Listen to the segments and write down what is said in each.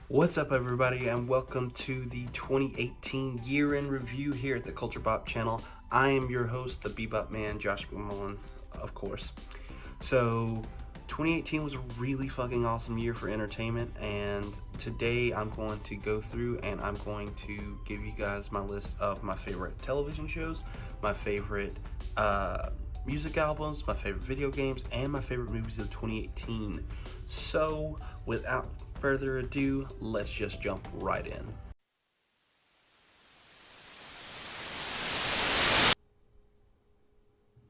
What's up, everybody, and welcome to the 2018 year in review here at the Culture Bop channel. I am your host, the Bebop Man, Josh McMullen, of course. So, 2018 was a really fucking awesome year for entertainment, and today I'm going to go through and I'm going to give you guys my list of my favorite television shows, my favorite music albums, my favorite video games, and my favorite movies of 2018. So, without further ado, let's just jump right in.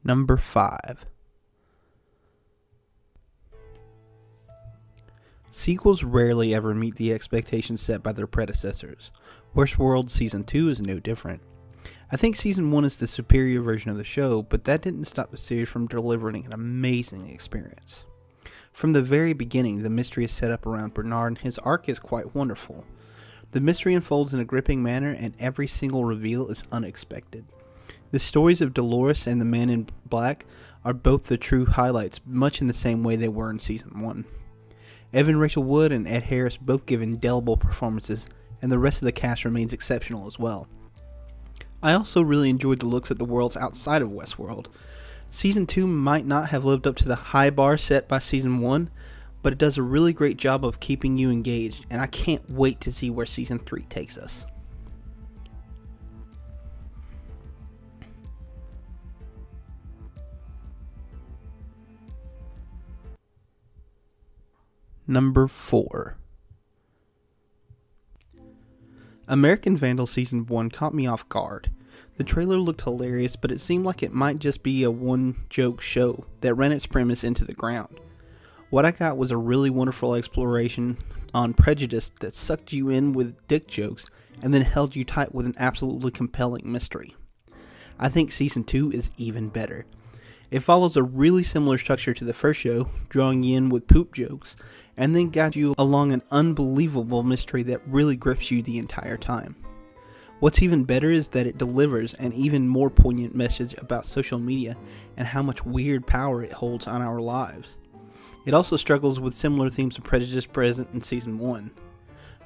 Number 5. Sequels rarely ever meet the expectations set by their predecessors. Westworld Season 2 is no different. I think Season 1 is the superior version of the show, but that didn't stop the series from delivering an amazing experience. From the very beginning, the mystery is set up around Bernard, and his arc is quite wonderful. The mystery unfolds in a gripping manner, and every single reveal is unexpected. The stories of Dolores and the Man in Black are both the true highlights, much in the same way they were in Season 1. Evan Rachel Wood and Ed Harris both give indelible performances, and the rest of the cast remains exceptional as well. I also really enjoyed the looks at the worlds outside of Westworld. Season 2 might not have lived up to the high bar set by Season 1, but it does a really great job of keeping you engaged, and I can't wait to see where Season 3 takes us. Number 4. American Vandal Season 1 caught me off guard. The trailer looked hilarious, but it seemed like it might just be a one-joke show that ran its premise into the ground. What I got was a really wonderful exploration on prejudice that sucked you in with dick jokes and then held you tight with an absolutely compelling mystery. I think Season 2 is even better. It follows a really similar structure to the first show, drawing you in with poop jokes, and then guides you along an unbelievable mystery that really grips you the entire time. What's even better is that it delivers an even more poignant message about social media and how much weird power it holds on our lives. It also struggles with similar themes of prejudice present in Season 1.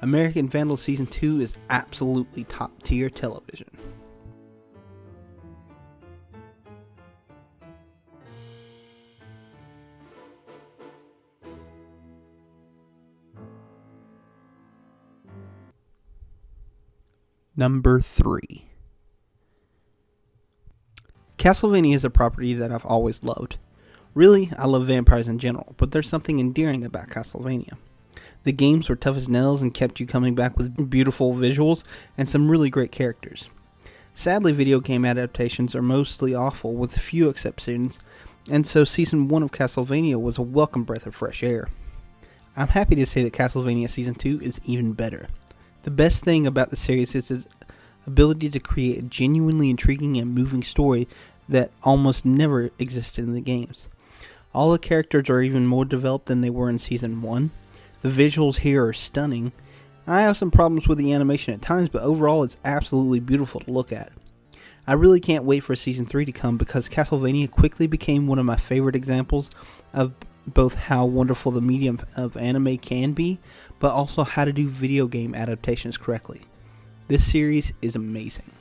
American Vandal Season 2 is absolutely top tier television. Number 3. Castlevania is a property that I've always loved. Really, I love vampires in general, but there's something endearing about Castlevania. The games were tough as nails and kept you coming back with beautiful visuals and some really great characters. Sadly, video game adaptations are mostly awful with few exceptions, and so Season 1 of Castlevania was a welcome breath of fresh air. I'm happy to say that Castlevania Season 2 is even better. The best thing about the series is its ability to create a genuinely intriguing and moving story that almost never existed in the games. All the characters are even more developed than they were in Season 1. The visuals here are stunning. I have some problems with the animation at times, but overall it's absolutely beautiful to look at. I really can't wait for Season 3 to come because Castlevania quickly became one of my favorite examples of both how wonderful the medium of anime can be, but also how to do video game adaptations correctly. This series is amazing.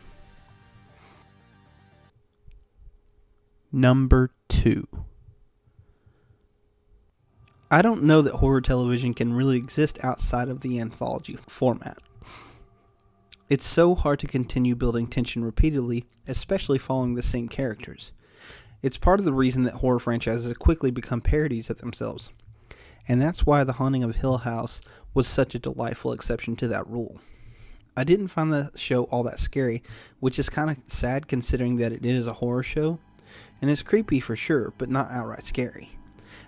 Number 2. I don't know that horror television can really exist outside of the anthology format. It's so hard to continue building tension repeatedly, especially following the same characters. It's part of the reason that horror franchises quickly become parodies of themselves. And that's why The Haunting of Hill House was such a delightful exception to that rule. I didn't find the show all that scary, which is kind of sad considering that it is a horror show. And it's creepy for sure, but not outright scary.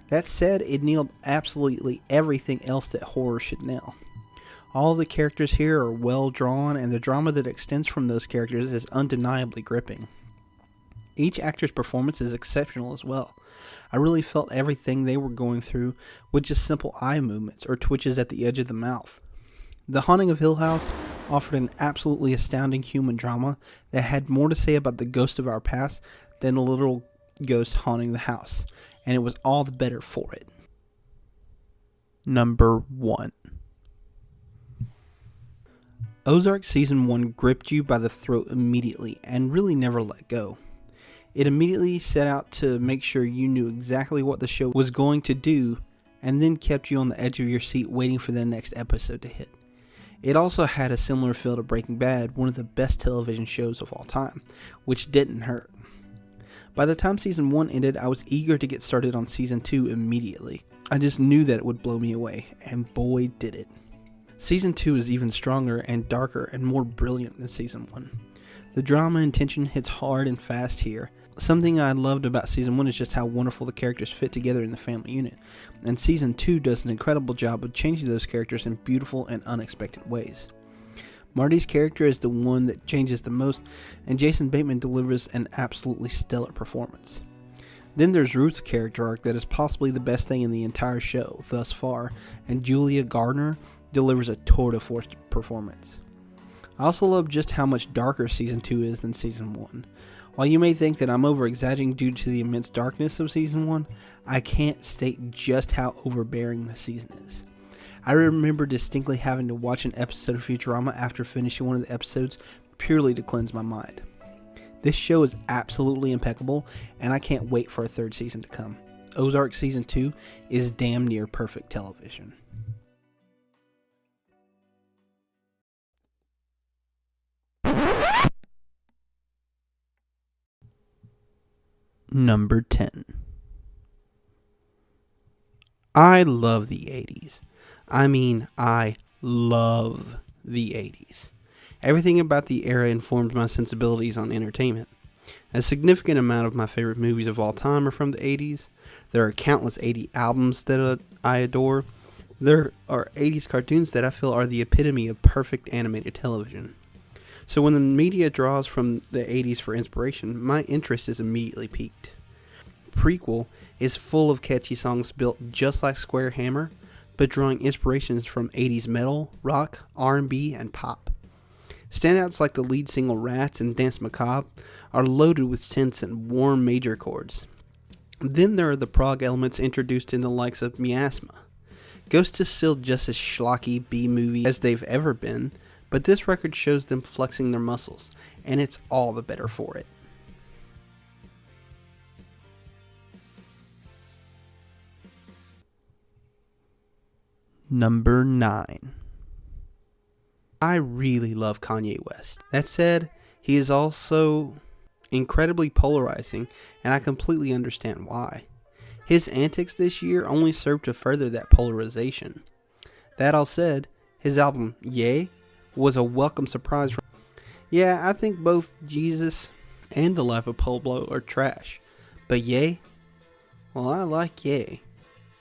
That said, it nailed absolutely everything else that horror should nail. All the characters here are well drawn, and the drama that extends from those characters is undeniably gripping. Each actor's performance is exceptional as well. I really felt everything they were going through with just simple eye movements or twitches at the edge of the mouth. The Haunting of Hill House offered an absolutely astounding human drama that had more to say about the ghost of our past than a literal ghost haunting the house, and it was all the better for it. Number 1. Ozark Season 1 gripped you by the throat immediately and really never let go. It immediately set out to make sure you knew exactly what the show was going to do, and then kept you on the edge of your seat waiting for the next episode to hit. It also had a similar feel to Breaking Bad, one of the best television shows of all time, which didn't hurt. By the time Season 1 ended, I was eager to get started on Season 2 immediately. I just knew that it would blow me away, and boy did it. Season 2 is even stronger and darker and more brilliant than Season 1. The drama and tension hits hard and fast here. Something I loved about Season 1 is just how wonderful the characters fit together in the family unit, and Season 2 does an incredible job of changing those characters in beautiful and unexpected ways. Marty's character is the one that changes the most, and Jason Bateman delivers an absolutely stellar performance. Then there's Ruth's character arc that is possibly the best thing in the entire show thus far, and Julia Gardner delivers a tour de force performance. I also love just how much darker Season 2 is than Season 1. While you may think that I'm over-exaggerating due to the immense darkness of Season 1, I can't state just how overbearing the season is. I remember distinctly having to watch an episode of Futurama after finishing one of the episodes purely to cleanse my mind. This show is absolutely impeccable, and I can't wait for a third season to come. Ozark Season 2 is damn near perfect television. Number 10. I love the 80s. I mean, I love the 80s. Everything about the era informed my sensibilities on entertainment. A significant amount of my favorite movies of all time are from the 80s. There are countless 80s albums that I adore. There are 80s cartoons that I feel are the epitome of perfect animated television. So when the media draws from the 80s for inspiration, my interest is immediately piqued. Prequel is full of catchy songs built just like Square Hammer, but drawing inspirations from 80s metal, rock, R&B, and pop. Standouts like the lead single Rats and Dance Macabre are loaded with synths and warm major chords. Then there are the prog elements introduced in the likes of Miasma. Ghost is still just as schlocky B-movie as they've ever been, but this record shows them flexing their muscles, and it's all the better for it. Number 9. I really love Kanye West. That said, he is also incredibly polarizing, and I completely understand why. His antics this year only served to further that polarization. That all said, his album, Ye, was a welcome surprise. Yeah, I think both Jesus and The Life of Pablo are trash. But Ye? Well, I like Ye.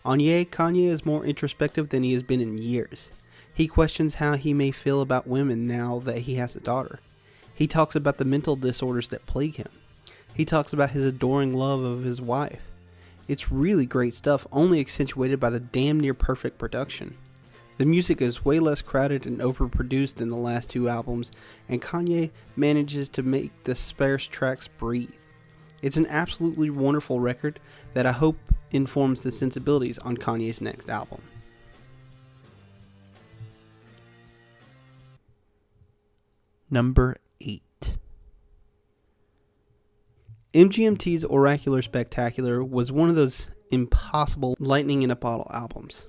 On Ye, Kanye is more introspective than he has been in years. He questions how he may feel about women now that he has a daughter. He talks about the mental disorders that plague him. He talks about his adoring love of his wife. It's really great stuff, only accentuated by the damn near perfect production. The music is way less crowded and overproduced than the last two albums, and Kanye manages to make the sparse tracks breathe. It's an absolutely wonderful record that I hope informs the sensibilities on Kanye's next album. Number 8. MGMT's Oracular Spectacular was one of those impossible lightning in a bottle albums.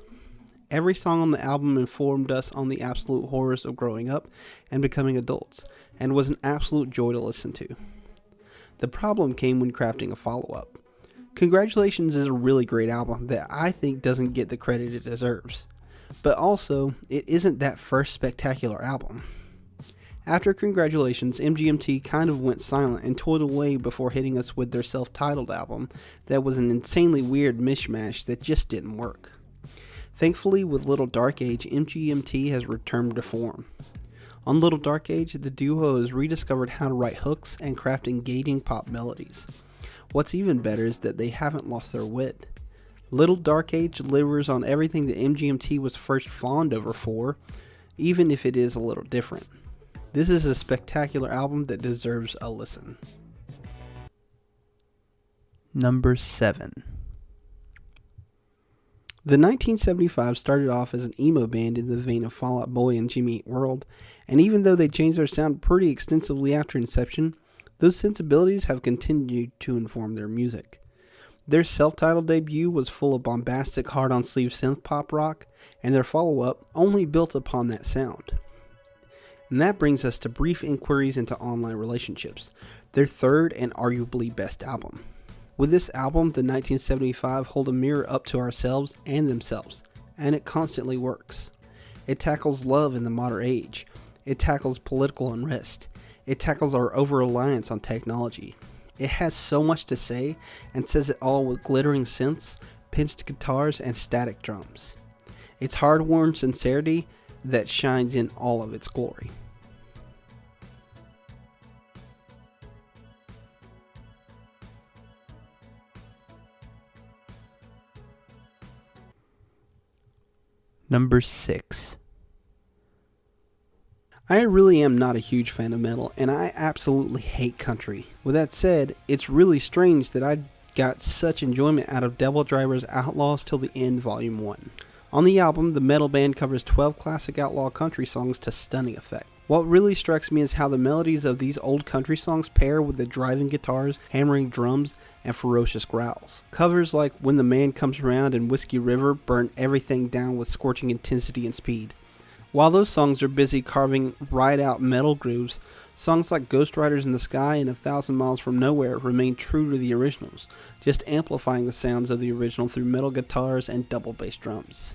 Every song on the album informed us on the absolute horrors of growing up and becoming adults, and was an absolute joy to listen to. The problem came when crafting a follow-up. Congratulations is a really great album that I think doesn't get the credit it deserves, but also it isn't that first spectacular album. After Congratulations, MGMT kind of went silent and toiled away before hitting us with their self-titled album that was an insanely weird mishmash that just didn't work. Thankfully, with Little Dark Age, MGMT has returned to form. On Little Dark Age, the duo has rediscovered how to write hooks and craft engaging pop melodies. What's even better is that they haven't lost their wit. Little Dark Age delivers on everything that MGMT was first fawned over for, even if it is a little different. This is a spectacular album that deserves a listen. Number 7. The 1975 started off as an emo band in the vein of Fall Out Boy and Jimmy Eat World, and even though they changed their sound pretty extensively after inception, those sensibilities have continued to inform their music. Their self-titled debut was full of bombastic, hard-on-sleeve synth-pop rock, and their follow-up only built upon that sound. And that brings us to Brief Inquiries into Online Relationships, their third and arguably best album. With this album, the 1975 hold a mirror up to ourselves and themselves, and it constantly works. It tackles love in the modern age. It tackles political unrest. It tackles our over-reliance on technology. It has so much to say and says it all with glittering synths, pinched guitars, and static drums. It's hard-worn sincerity that shines in all of its glory. Number 6. I really am not a huge fan of metal, and I absolutely hate country. With that said, it's really strange that I got such enjoyment out of Devil Driver's Outlaws Till the End Volume 1. On the album, the metal band covers 12 classic outlaw country songs to stunning effect. What really strikes me is how the melodies of these old country songs pair with the driving guitars, hammering drums, and ferocious growls. Covers like When the Man Comes Round and Whiskey River burn everything down with scorching intensity and speed. While those songs are busy carving right out metal grooves, songs like Ghost Riders in the Sky and 1,000 Miles from Nowhere remain true to the originals, just amplifying the sounds of the original through metal guitars and double bass drums.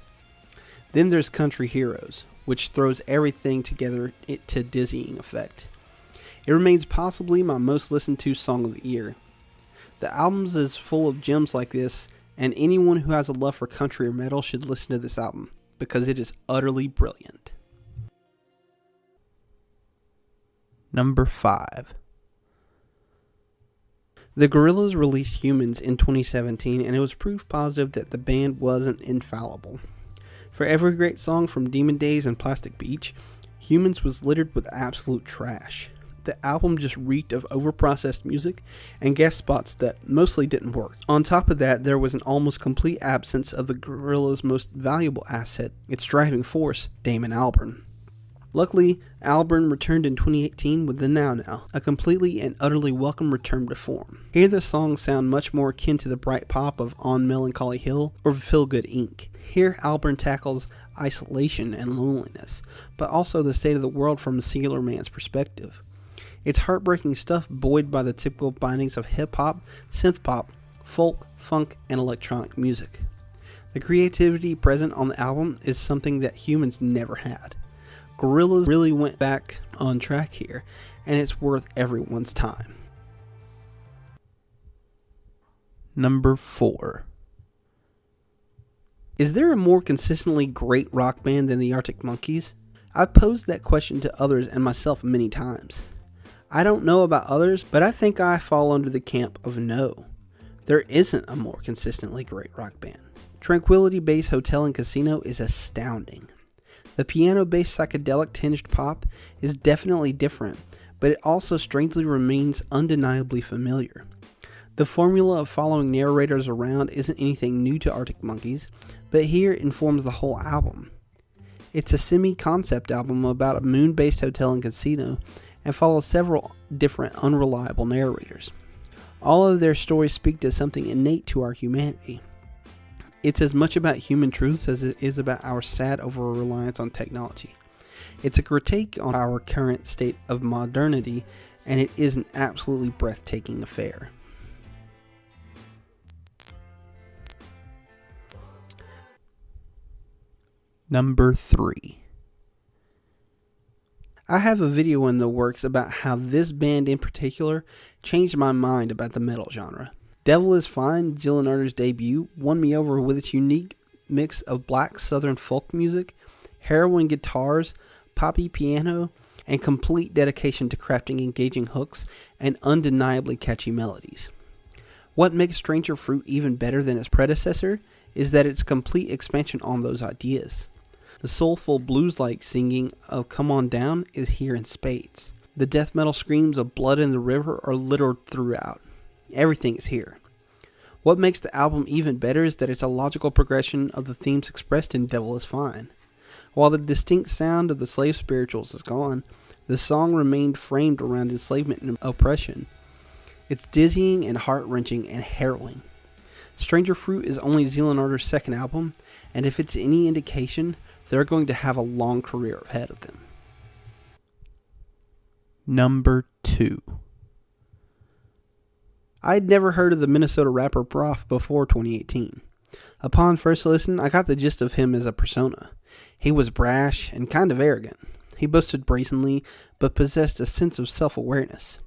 Then there's Country Heroes, which throws everything together to dizzying effect. It remains possibly my most listened to song of the year. The album is full of gems like this, and anyone who has a love for country or metal should listen to this album, because it is utterly brilliant. Number 5. The Gorillaz released Humans in 2017, and it was proof positive that the band wasn't infallible. For every great song from Demon Days and Plastic Beach, Humans was littered with absolute trash. The album just reeked of overprocessed music and guest spots that mostly didn't work. On top of that, there was an almost complete absence of the Gorillaz' most valuable asset, its driving force, Damon Albarn. Luckily, Albarn returned in 2018 with the Now Now, a completely and utterly welcome return to form. Here the songs sound much more akin to the bright pop of On Melancholy Hill or Feel Good Inc. Here Albarn tackles isolation and loneliness, but also the state of the world from a singular man's perspective. It's heartbreaking stuff buoyed by the typical bindings of hip-hop, synth-pop, folk, funk, and electronic music. The creativity present on the album is something that Humans never had. Gorillaz really went back on track here, and it's worth everyone's time. Number 4. Is there a more consistently great rock band than the Arctic Monkeys? I've posed that question to others and myself many times. I don't know about others, but I think I fall under the camp of no. There isn't a more consistently great rock band. Tranquility Base Hotel and Casino is astounding. The piano-based psychedelic tinged pop is definitely different, but it also strangely remains undeniably familiar. The formula of following narrators around isn't anything new to Arctic Monkeys, but here it informs the whole album. It's a semi-concept album about a moon-based hotel and casino, and follows several different unreliable narrators. All of their stories speak to something innate to our humanity. It's as much about human truths as it is about our sad over-reliance on technology. It's a critique on our current state of modernity, and it is an absolutely breathtaking affair. Number 3. I have a video in the works about how this band in particular changed my mind about the metal genre. Devil Is Fine, Dylan Arter's debut, won me over with its unique mix of black southern folk music, heroin guitars, poppy piano, and complete dedication to crafting engaging hooks and undeniably catchy melodies. What makes Stranger Fruit even better than its predecessor is that it's a complete expansion on those ideas. The soulful blues-like singing of Come On Down is here in spades. The death metal screams of Blood in the River are littered throughout. Everything is here. What makes the album even better is that it's a logical progression of the themes expressed in Devil Is Fine. While the distinct sound of the slave spirituals is gone, the song remained framed around enslavement and oppression. It's dizzying and heart-wrenching and harrowing. Stranger Fruit is only Zealand Arter's second album, and if it's any indication, they're going to have a long career ahead of them. Number 2. I'd never heard of the Minnesota rapper Prof before 2018. Upon first listen, I got the gist of him as a persona. He was brash and kind of arrogant. He boasted brazenly, but possessed a sense of self-awareness.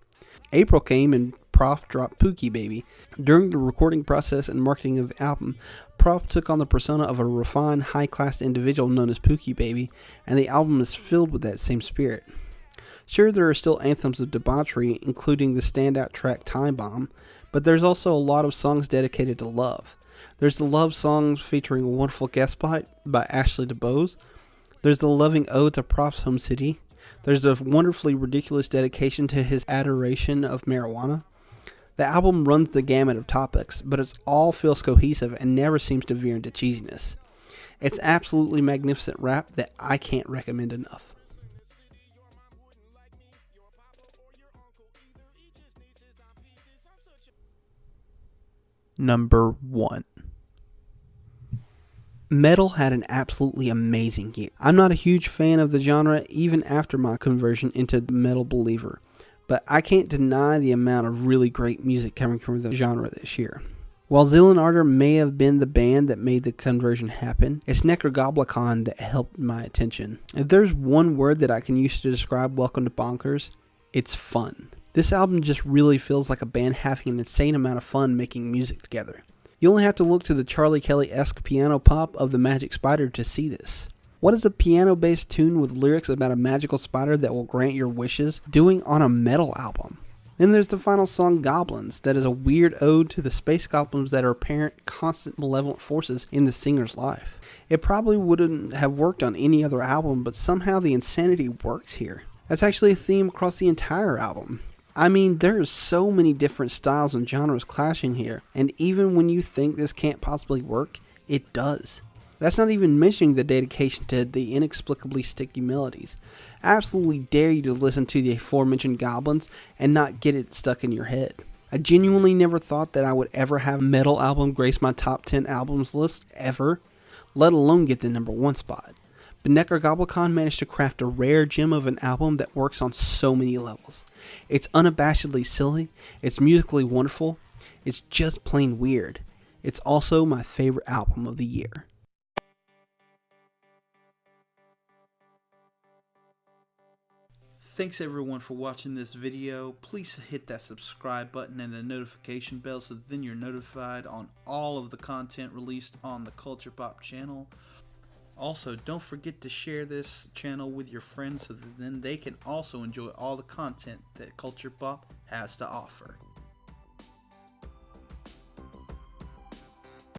April came and Prof dropped Pookie Baby. During the recording process and marketing of the album, Prof took on the persona of a refined, high-class individual known as Pookie Baby, and the album is filled with that same spirit. Sure, there are still anthems of debauchery, including the standout track Time Bomb, but there's also a lot of songs dedicated to love. There's the love songs featuring a wonderful guest spot by Ashley DuBose. There's the loving ode to Prof's home city. There's a wonderfully ridiculous dedication to his adoration of marijuana. The album runs the gamut of topics, but it all feels cohesive and never seems to veer into cheesiness. It's absolutely magnificent rap that I can't recommend enough. Number 1. Metal had an absolutely amazing year. I'm not a huge fan of the genre even after my conversion into the metal believer, but I can't deny the amount of really great music coming from the genre this year. While Zealand Arter may have been the band that made the conversion happen, it's Necrogoblikon that helped my attention. If there's one word that I can use to describe Welcome to Bonkers, it's fun. This album just really feels like a band having an insane amount of fun making music together. You only have to look to the Charlie Kelly-esque piano pop of the Magic Spider to see this. What is a piano-based tune with lyrics about a magical spider that will grant your wishes doing on a metal album? Then there's the final song, Goblins, that is a weird ode to the space goblins that are apparent constant malevolent forces in the singer's life. It probably wouldn't have worked on any other album, but somehow the insanity works here. That's actually a theme across the entire album. I mean, there's so many different styles and genres clashing here, and even when you think this can't possibly work, it does. That's not even mentioning the dedication to the inexplicably sticky melodies. I absolutely dare you to listen to the aforementioned Goblins and not get it stuck in your head. I genuinely never thought that I would ever have a metal album grace my top 10 albums list, ever, let alone get the number 1 spot. But Necrogoblikon managed to craft a rare gem of an album that works on so many levels. It's unabashedly silly, it's musically wonderful, it's just plain weird. It's also my favorite album of the year. Thanks everyone for watching this video. Please hit that subscribe button and the notification bell so then you're notified on all of the content released on the Culture Pop channel. Also, don't forget to share this channel with your friends so that then they can also enjoy all the content that Culture Pop has to offer.